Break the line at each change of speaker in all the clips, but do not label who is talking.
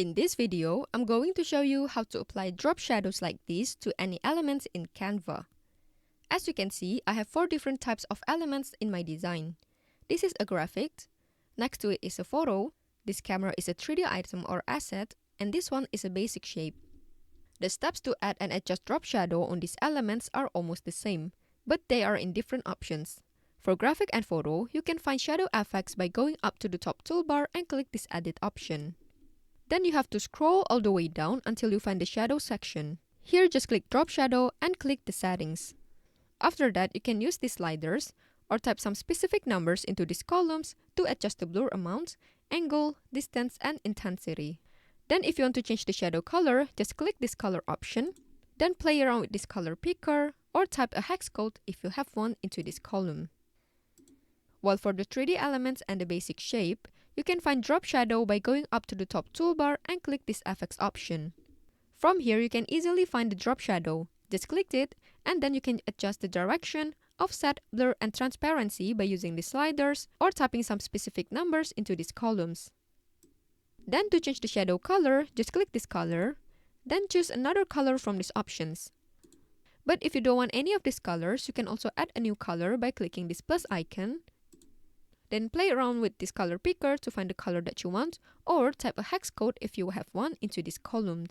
In this video, I'm going to show you how to apply drop shadows like this to any elements in Canva. As you can see, I have 4 different types of elements in my design. This is a graphic, next to it is a photo, this camera is a 3D item or asset, and this one is a basic shape. The steps to add and adjust drop shadow on these elements are almost the same, but they are in different options. For graphic and photo, you can find shadow effects by going up to the top toolbar and click this edit option. Then you have to scroll all the way down until you find the shadow section. Here just click drop shadow and click the settings. After that, you can use these sliders or type some specific numbers into these columns to adjust the blur amount, angle, distance, and intensity. Then if you want to change the shadow color, just click this color option. Then play around with this color picker or type a hex code if you have one into this column. While for the 3D elements and the basic shape, you can find drop shadow by going up to the top toolbar and click this effects option. From here, you can easily find the drop shadow. Just click it, and then you can adjust the direction, offset, blur, and transparency by using the sliders or typing some specific numbers into these columns. Then to change the shadow color, just click this color, then choose another color from these options. But if you don't want any of these colors, you can also add a new color by clicking this plus icon. Then play around with this color picker to find the color that you want, or type a hex code if you have one into this column.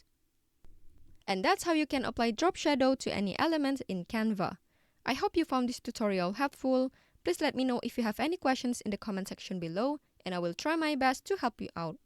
And that's how you can apply drop shadow to any element in Canva. I hope you found this tutorial helpful. Please let me know if you have any questions in the comment section below, and I will try my best to help you out.